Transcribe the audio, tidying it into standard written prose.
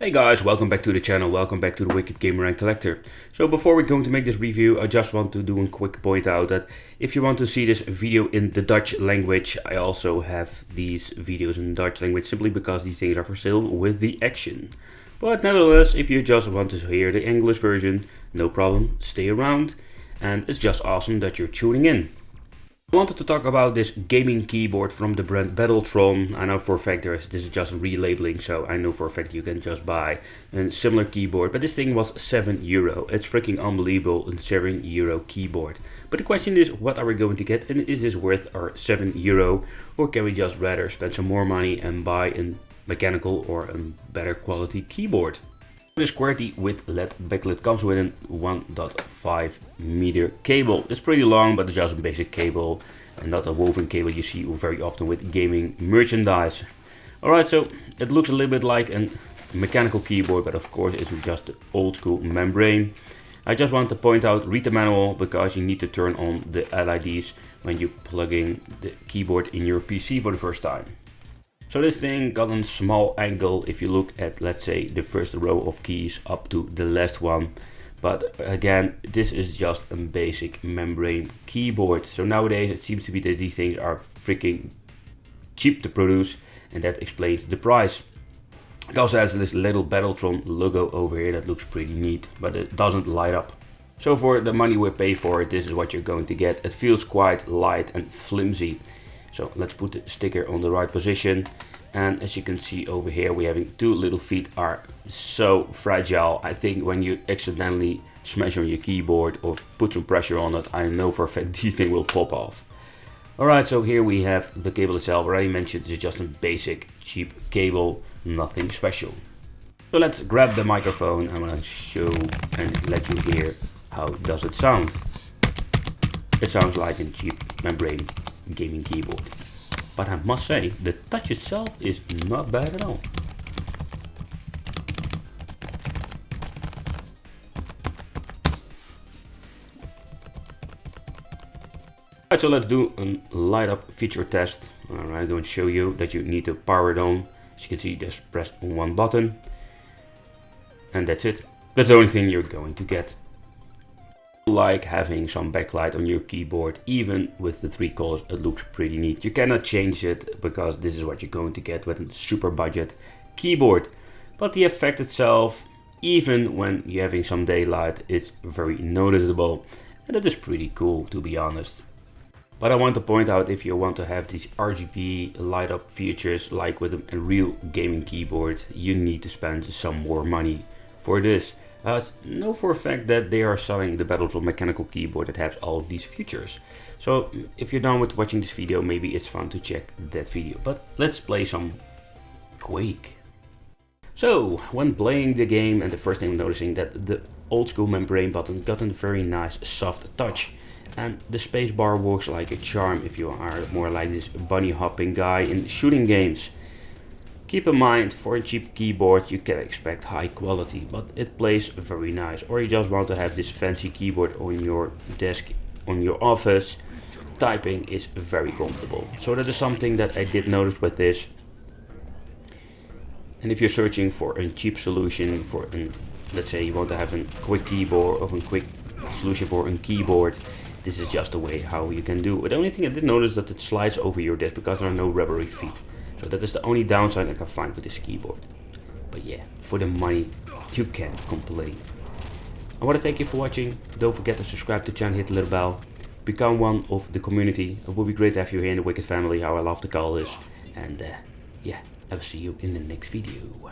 Hey guys, welcome back to the channel, welcome back to the Wicked Gamer and Collector. So before we're going to make this review, I just want to do a quick point out that if you want to see this video in the Dutch language, I also have these videos in Dutch language simply because these things are for sale with the action. But nevertheless, if you just want to hear the English version, no problem, stay around. And it's just awesome that you're tuning in. I wanted to talk about this gaming keyboard from the brand Battletron. I know for a fact this is just relabeling, so I know for a fact you can just buy a similar keyboard. But this thing was €7. It's freaking unbelievable, a €7 keyboard. But the question is, what are we going to get, and is this worth our €7? Or can we just rather spend some more money and buy a mechanical or a better quality keyboard? This QWERTY with LED backlit comes with a 1.5 meter cable. It's pretty long, but it's just a basic cable and not a woven cable you see very often with gaming merchandise. Alright, so it looks a little bit like a mechanical keyboard, but of course it's just the old school membrane. I just want to point out, read the manual, because you need to turn on the LEDs when you plug in the keyboard in your PC for the first time. So this thing got a small angle if you look at, let's say, the first row of keys up to the last one. But again, this is just a basic membrane keyboard. So nowadays it seems to be that these things are freaking cheap to produce, and that explains the price. It also has this little Battletron logo over here that looks pretty neat, but it doesn't light up. So for the money we pay for it, this is what you're going to get. It feels quite light and flimsy. So let's put the sticker on the right position, and as you can see over here, we having two little feet are so fragile. I think when you accidentally smash on your keyboard or put some pressure on it, I know for a fact this thing will pop off. Alright, so here we have the cable itself. I already mentioned it's just a basic cheap cable, nothing special. So let's grab the microphone. I'm gonna show and let you hear how does it sound. It sounds like a cheap membrane gaming keyboard, but I must say the touch itself is not bad at all. Alright, so let's do a light up feature test. Alright, I'm going to show you that you need to power it on. As you can see, just press one button and that's it. That's the only thing you're going to get. Like having some backlight on your keyboard, even with the three colors, it looks pretty neat. You cannot change it because this is what you're going to get with a super budget keyboard. But the effect itself, even when you're having some daylight, it's very noticeable, and it is pretty cool, to be honest. But I want to point out, if you want to have these RGB light up features like with a real gaming keyboard, you need to spend some more money for this. Know for a fact that they are selling the Battletron mechanical keyboard that has all of these features. So if you're done with watching this video, maybe it's fun to check that video. But let's play some Quake. So when playing the game, and the first thing I'm noticing that the old school membrane button got a very nice soft touch. And the spacebar works like a charm if you are more like this bunny hopping guy in shooting games. Keep in mind, for a cheap keyboard you can expect high quality, but it plays very nice. Or you just want to have this fancy keyboard on your desk, on your office. Typing is very comfortable. So that is something that I did notice with this. And if you're searching for a cheap solution for let's say you want to have a quick keyboard or a quick solution for a keyboard, this is just the way how you can do it. The only thing I did notice that it slides over your desk because there are no rubbery feet. So that is the only downside I can find with this keyboard. But yeah, for the money, you can't complain. I want to thank you for watching. Don't forget to subscribe to the channel, hit the little bell. Become one of the community. It would be great to have you here in the Wicked family, how I love to call this. And yeah, I will see you in the next video.